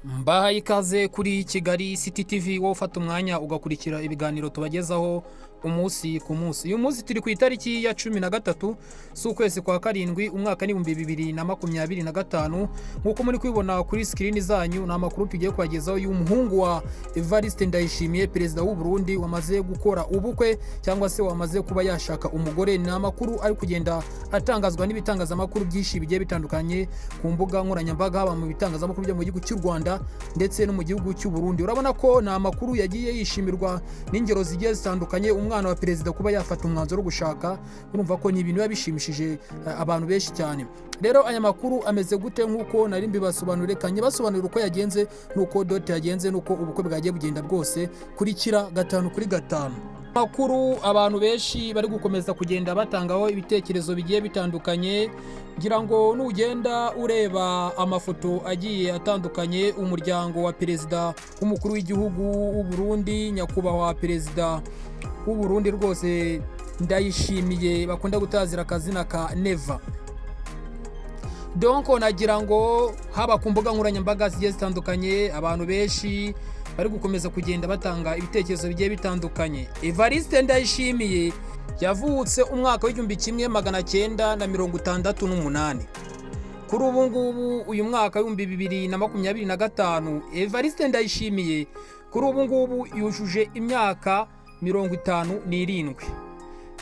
Mbahaye ikaze kuri Kigali City TV, wowe ufata umwanya ugakurikira ibiganiro tubagezaho umunsi ku munsi. Uyu munsi turi ku itariki ya 13 z'ukwezi kwa karindwi umwaka ni 2025. Nkuko muri kwibona kuri screen zanyu, na makuru tugiye kwagezaho y'umuhungu wa Evariste Ndayishimiye, perezida w'u Burundi, wamaze gukora ubukwe cyangwa se wamaze kuba yashaka umugore. Ni amakuru ari kugenda atangazwa n'ibitangazamakuru byinshi bigiye bitandukanye ku mbuga nkoranyambaga, haba mu bitangazamakuru byo mu gihugu cy'u Rwanda ndetse no mu gihugu cy'u Burundi. Urabona ko na amakuru yagiye yishimirwa n'ingero zigiye zitandukanye. Umwana wa perezida kuba yafata umwanzuro wo gushaka, urumva ko ni ibintu bishimishije abantu benshi cyane. Rero aya makuru ameze gute? Nkuko nari mbibasobanurire, kanye basobanurira uko yagenze nuko dot yagenze nuko ubukwe bwagiye bugenda bwose, kurikira gatanu kuri gatanu. Makuru abantu benshi bari gukomeza kugenda batangaho ibitekerezo bigiye bitandukanye. Ngira ngo nugenda ureba amafoto agiye atandukanye, umuryango wa perezida w'umukuru w'igihugu w'u Burundi, nyakubahwa perezida w'u Burundi rwose Ndayishimiye, bakunda gutazira akazina ka Neva. Donc nagira ngo haba ku mbuga nkoranyambaga zigiye zitandukanye, abantu benshi bari gukomeza kugenda batanga ibitekerezo bigiye bitandukanye. Evariste Ndayishimiye yavutse umwaka w'1968. Kuri ubu ngubu uyu mwaka w'2025, Evariste Ndayishimiye kuri ubu ngubu yujuje imyaka 57.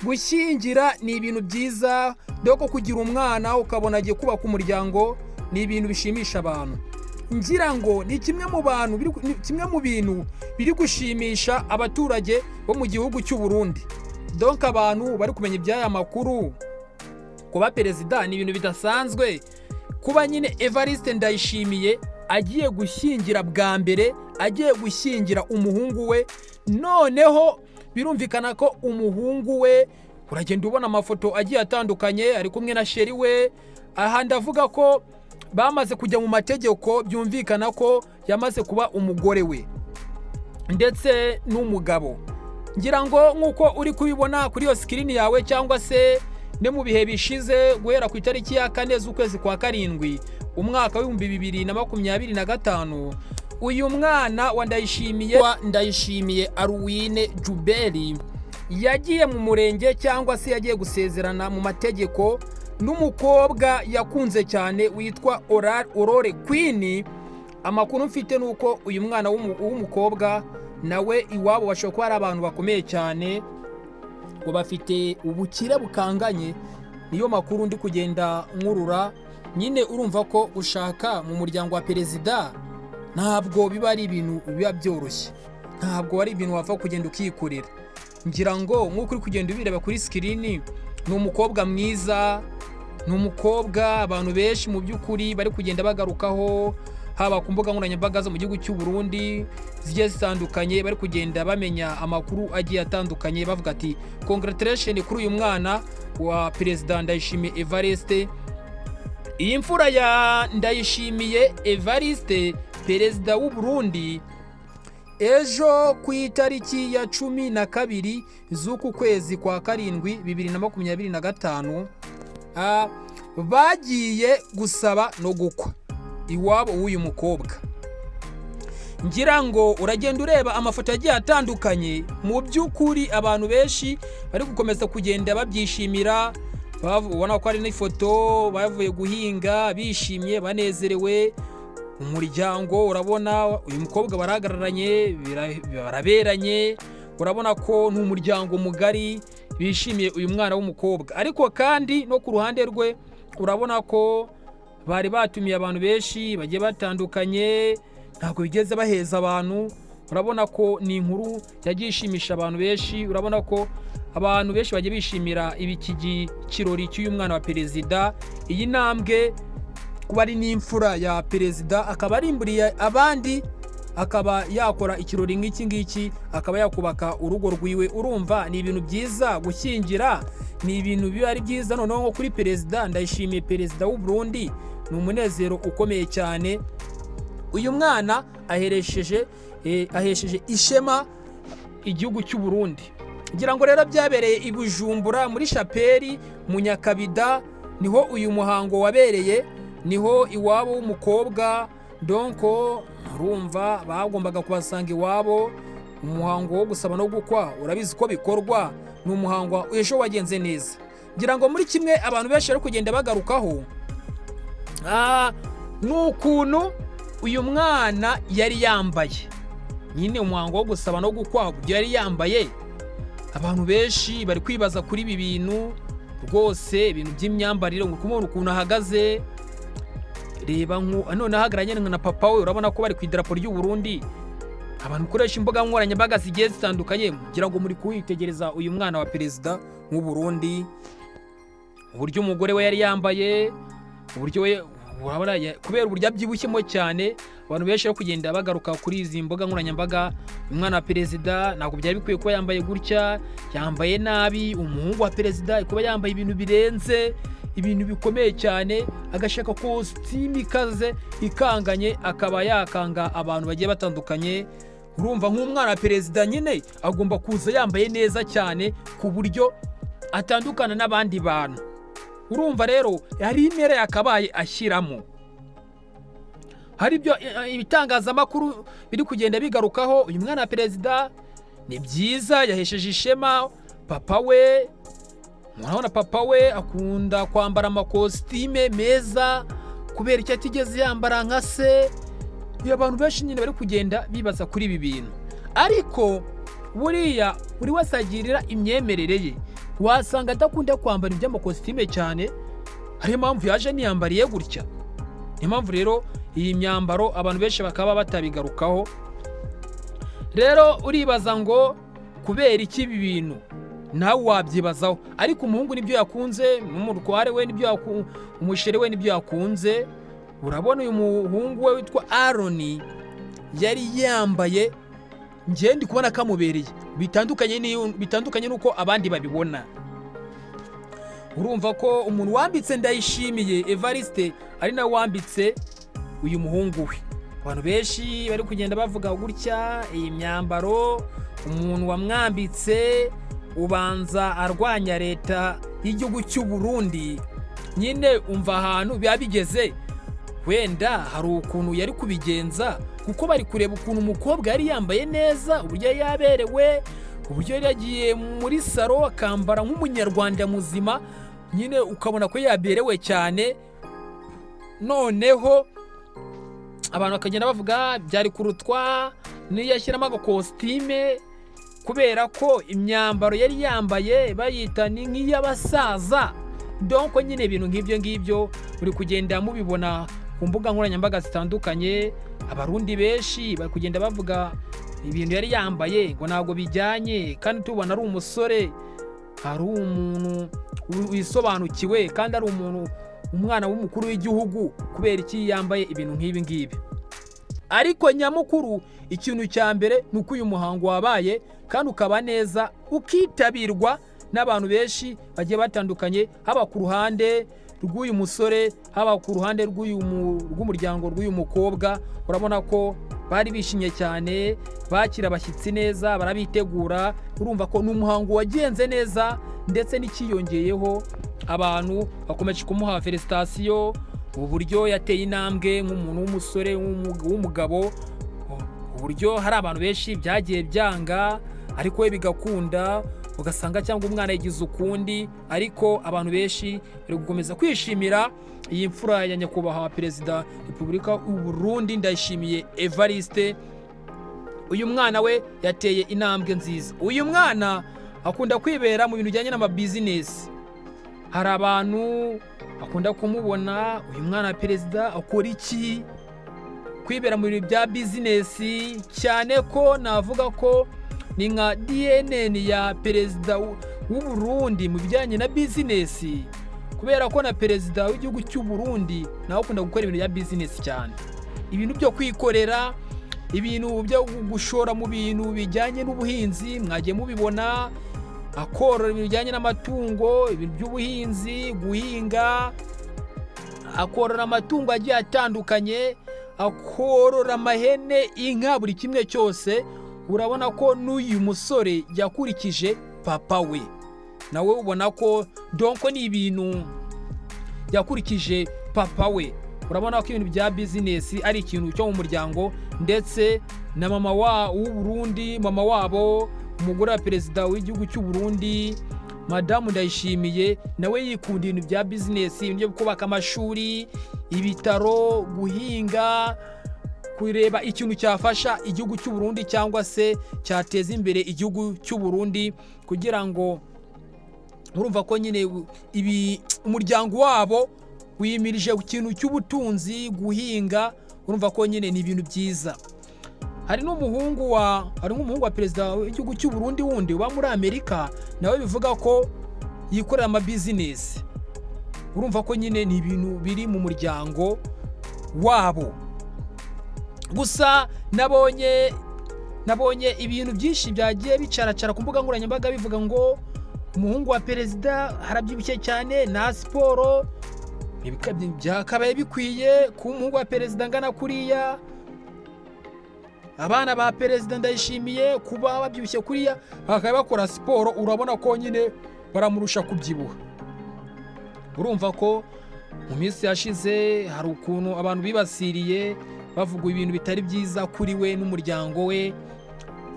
Gushyingira ni ibintu byiza, doko kugira umwana ukabona agiye kubaka umuryango ni ibintu bishimisha abantu. Ngira ngo ni kimwe mu bintu biri gushimisha abaturage bo mu gihugu cy'u Burundi. Donc abantu bari kumenya iby'aya makuru, kuba perezida ni ibintu bidasanzwe. Kuba nyine Evariste Ndayishimiye agiye gushyingira bwa mbere, agiye gushyingira umuhungu we, noneho birumvikana ko umuhungu we, uragenda ubona amafoto agiye atandukanye ari kumwe na sheri we. Aha ndavuga ko bamaze kujya mu mategeko, byumvikana ko yamaze kuba umugore we ndetse n'umugabo. Ngira ngo nkuko uri kubibona kuri iyo screen yawe, cyangwa se ne mu bihe bishize guhera ku itariki ya 4 z'ukwezi kwa karindwi umwaka w'2025, uyu mwana wa Ndayishimiye Aruwine Jubeli yagiye mu murenge, cyangwa se yagiye gusezerana mu mategeko n'umukobwa yakunze cyane witwa Aurore Queen. Amakuru mfite nuko uyu mwana w'umukobwa nawe iwabo bashobora kuba ari abantu bakomeye cyane, ngo bafite ubukire bukanganye. Niyo makuru ndi kugenda nkurura. Nyine urumva ko ushaka mu muryango wa perezida ntabwo biba ari ibintu biba byoroshye, ntabwo ari ibintu wapfa kugenda ukikorera. Ngira ngo nkuko uri kugenda ubireba kuri screen, ni umukobwa mwiza, ni umukobwa abantu benshi mu by'ukuri bari kugenda bagarukaho, haba ku mbuga nkoranyambaga zo mu gihugu cy'u Burundi zigiye zitandukanye, bari kugenda bamenya amakuru agiye atandukanye, bavuga ati congratulations kuri uyu mwana wa perezida Ndayishimiye Evariste. Iyi mfura ya Ndayishimiye Evariste, perezida w'u Burundi, ejo ku itariki ya 12 z'uku kwezi kwa karindwi 2025, bagiye gusaba no gukwa iwabo w'uyu mukobwa. Ngira ngo uragenda ureba amafoto agiye atandukanye, mu by'ukuri abantu benshi bari gukomeza kugenda babyishimira. Ubona ko ari n'ifoto bavuye guhinga bishimye banezerewe. Umuryango urabona uyu mukobwa barahagararanye, baraberanye, urabona ko ni umuryango mugari bishimiye uyu mwana w'umukobwa. Ariko kandi no ku ruhande rwe urabona ko bari batumiye abantu benshi bagiye batandukanye, ntabwo bigeze baheza abantu. Urabona ko ni inkuru yagiye ishimisha abantu benshi. Urabona ko abantu benshi bagiye bishimira ibiki kirori cy'uyu mwana wa perezida. Iyi ntambwe kuba ari n'imfura ya perezida, akaba arimburiye abandi, akaba yakora ikirori nk'iki ngiki, akaba yakubaka urugo rwiwe. Urumva ni ibintu byiza. Gushyingira ni ibintu biba ari byiza. Noneho nko kuri perezida Ndayishimiye, perezida w'u Burundi, ni umunezero ukomeye cyane. Uyu mwana ahesheje ishema igihugu cy'u Burundi. Ngira ngo rero byabereye i Bujumbura muri Chapeli mu Nyakabida, niho uyu muhango wabereye, niho iwabo w'umukobwa donko urumva bagombaga kubasanga iwabo. Umuhango wo gusaba no gukwa urabizi ko bikorwa, ni umuhango ejo wagenze neza. Ngira ngo muri kimwe abantu benshi bari kugenda bagarukaho n'ukuntu uyu mwana yari yambaye, nyine umuhango wo gusaba no gukwa yari yambaye. Abantu benshi bari kwibaza kuri ibi bintu rwose, ibintu by'imyambarire, ngo kumubona ukuntu ahagaze. Reba none ahagaranye na papa we, urabona ko bari ku idarapo ry'u Burundi. Abantu ukoresha imbuga nkoranyambaga zigiye zitandukanye, kugira ngo muri kuwitegereza uyu mwana wa perezida w'u Burundi, uburyo umugore we yari yambaye, uburyo we urabona kubera uburyo abyibushyemo cyane. Abantu benshi bari kugenda bagaruka kuri izi mbuga nkoranyambaga. Umwana wa perezida ntabwo byari bikwiye kuba yambaye gutya, yambaye nabi. Umuhungu wa perezida kuba yambaye ibintu birenze, ibintu bikomeye cyane, agashaka kositimu ikaze ikanganye, akaba yakanga abantu bagiye batandukanye. Urumva nk'umwana wa perezida nyine agomba kuza yambaye neza cyane ku buryo atandukana n'abandi bantu. Urumva rero hari intera yakabaye ashyiramo. Hari ibyo ibitangazamakuru biri kugenda bigarukaho. Uyu mwana wa perezida ni byiza, yahesheje ishema papa we. Murabona papa we akunda kwambara amakositime meza kubera icyo atigeze yambara nka se. Abantu benshi nyine bari kugenda bibaza kuri ibi bintu, ariko buriya buri wese agirira imyemerere ye. Wasanga adakunda kwambara iby'amakositime cyane, ariyo mpamvu yaje niyambariye gutya. Niyo mpamvu rero iyi myambaro abantu benshi bakaba batabigarukaho. Rero uribaza ngo kubera iki ibi bintu, nawe wabyibazaho. Ariko umuhungu nibyo yakunze, n'umutware we nibyo umushere we nibyo yakunze. Urabona uyu muhungu we witwa Aaron yari yambaye, njye ndi kubona kamubereye bitandukanye nuko abandi babibona. Urumva ko umuntu wambitse Ndayishimiye Evariste ari nawe wambitse uyu muhungu we. Abantu benshi bari kugenda bavuga gutya, iyi myambaro umuntu wamwambitse ubanza arwanya leta y'igihugu cy'u Burundi. Nyine umva ahantu biba bigeze, wenda hari ukuntu yari kubigenza, kuko bari kureba ukuntu umukobwa yari yambaye neza, uburyo yaberewe, uburyo yari yagiye muri salo akambara nk'umunyarwanda muzima, nyine ukabona ko yaberewe cyane. Noneho abantu bakagenda bavuga byari kurutwa niyo yashyiramo agakositime, kubera ko imyambaro yari yambaye bayita ni nk'iy'abasaza. Donko nyine ibintu nk'ibyo ngibyo uri kugenda mubibona ku mbuga nkoranyambaga zitandukanye. Abarundi benshi bari kugenda bavuga ibintu yari yambaye ngo ntabwo bijyanye, kandi tubona ari umusore, ari umuntu wisobanukiwe, kandi ari umwana w'umukuru w'igihugu. Kubera iki yambaye ibintu nk'ibi ngibi? Ariko nyamukuru ikintu cya mbere ni uko uyu muhango wabaye kandi ukaba neza, ukitabirwa n'abantu benshi bagiye batandukanye, haba ku ruhande rw'uyu musore, haba ku ruhande rw'umuryango rw'uyu mukobwa. Urabona ko bari bishimye cyane, bakira abashyitsi neza, barabitegura. Urumva ko n'umuhango wagenze neza, ndetse n'ikiyongeyeho abantu bakomeje kumuha felicitation. Uburyo yateye intambwe nk'umuntu w'umusore w'umugabo, uburyo hari abantu benshi byagiye byanga ariko we bigakunda, ugasanga cyangwa umwana yigize ukundi. Ariko abantu benshi bari gukomeza kwishimira iyi mfura ya nyakubahwa perezida Repubulika y'u Burundi Ndayishimiye Evariste. Uyu mwana we yateye intambwe nziza. Uyu mwana akunda kwibera mu bintu bijyanye n'amabizinesi. Hari abantu akunda kumubona uyu mwana wa perezida akora iki, kwibera mu bintu bya bizinesi, cyane ko navuga ko ni nka DNN ya perezida w'u Burundi mu bijyanye na bizinesi, kubera ko na perezida w'igihugu cy'u Burundi nawe akunda gukora ibintu bya bizinesi cyane, ibintu byo kwikorera, ibintu byo gushora mu bintu bijyanye n'ubuhinzi. Mwagiye mubibona akorora ibintu bijyanye n'amatungo, ibintu by'ubuhinzi, guhinga, akorora amatungo agiye atandukanye, akorora amahene, inka, buri kimwe cyose. Urabona ko n'uyu musore yakurikije papa we, nawe ubona ko donko ni ibintu yakurikije papa we. urabona ko ibintu bya business ari ikintu cyo mu muryango, ndetse na mama w'u Burundi, mama wabo umugore wa perezida w'igihugu cy'u Burundi Madamu Ndayishimiye nawe yikunda ibintu bya business, ibintu byo kubaka amashuri, ibitaro, guhinga, kureba ikintu cyafasha igihugu cy'u Burundi cyangwa se cyateza imbere igihugu cy'u Burundi, kugira ngo urumva ko nyine umuryango wabo wimirije ku kintu cy'ubutunzi, guhinga, urumva ko nyine ni ibintu byiza. Hari n'umuhungu wa perezida w'igihugu cy'u Burundi wundi uba muri Amerika, nawe bivuga ko yikorera ama business, urumva ko nyine ni ibintu biri mu muryango wabo. Gusa nabonye ibintu byinshi byagiye bicaracara ku mbuga nkoranyambaga bivuga ngo umuhungu wa perezida harabyibushye cyane, na siporo byakabaye bikwiye ku umuhungu wa perezida ngana kuriya, abana ba perezida Ndayishimiye kuba babyibushye kuriya bakaba bakora siporo, urabona ko nyine baramurusha kubyibuha. Urumva ko mu minsi yashize hari ukuntu abantu bibasiriye bavuga ibintu bitari byiza kuri we n'umuryango we,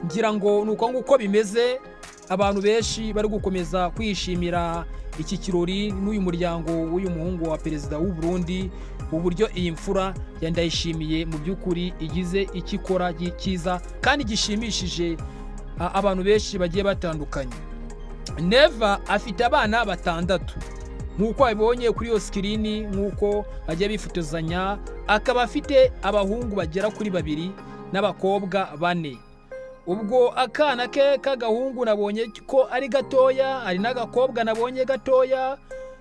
ngira ngo nuko nguko bimeze. Abantu benshi bari gukomeza kwishimira iki kirori n'uyu muryango w'uyu muhungu wa perezida w'u Burundi, uburyo iyi mfura ya Ndayishimiye mu by'ukuri igize ikikora cyiza kandi gishimishije abantu benshi bagiye batandukanye. Neva afite abana 6 nk'uko abibonye kuri iyo screen, nk'uko bagiye bifotozanya, akaba afite abahungu bagera kuri 2 n'abakobwa 4. Ubwo akana ke k'agahungu nabonye ko ari gatoya, ari n'agakobwa nabonye gatoya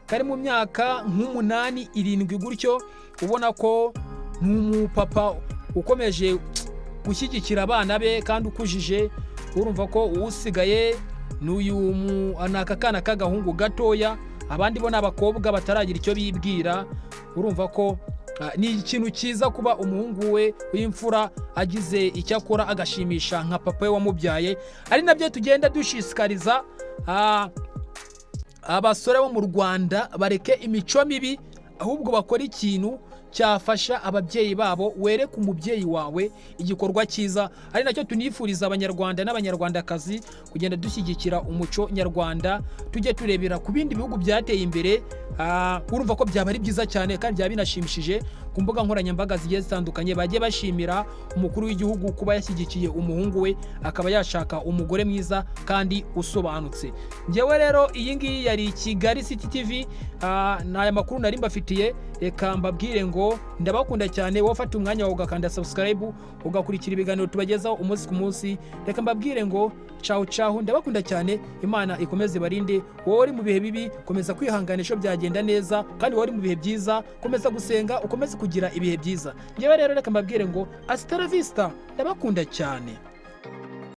kari mu myaka nk'8, 7 gutyo, ubona ko n'umupapa ukomeje gushyigikira abana be kandi ukujije. Urumva ko usigaye n'uyu anaka kana k'agahungu gatoya, abandi bo n'abakobwa bataragira icyo bibwira. Urumva ko ni ikintu cyiza kuba umuhungu we w'imfura agize icyo akora agashimisha nka papa we wamubyaye. Ari nabyo tugenda dushisikariza abasore bo mu Rwanda bareke imico mibi, ahubwo bakora ikintu cyafasha ababyeyi babo. Wereke umubyeyi wawe igikorwa cyiza. Ari nacyo tunifuriza abanyarwanda n'abanyarwandakazi, kugenda dushyigikira umuco nyarwanda, tujye turebera ku bindi bihugu byateye imbere. Urumva ko byaba ari byiza cyane kandi byaba binashimishije. Ku mbuga nkoranyambaga zigiye zitandukanye bagiye bashimira umukuru w'igihugu kuba yashyigikiye umuhungu we, akaba yashaka umugore mwiza kandi usobanutse. Ngewe rero iyi ngiyi yari Kigali City TV, n'aya makuru nari mbafitiye. Reka mbabwire ngo ndabakunda cyane, wowe ufata umwanya wawe ugakanda subscribe ugakurikira ibiganiro tubagezaho umunsi ku munsi. Reka mbabwire ngo ciao, ndabakunda cyane. Imana ikomeze barinde. Wowe uri mu bihe bibi, komeza kwihanganisha byagenda neza, kandi wowe uri mu bihe byiza, komeza gusenga, ukomeze kugira ibihe byiza. Ngewe rero reka mbabwire ngo hasta la vista, ndabakunda cyane.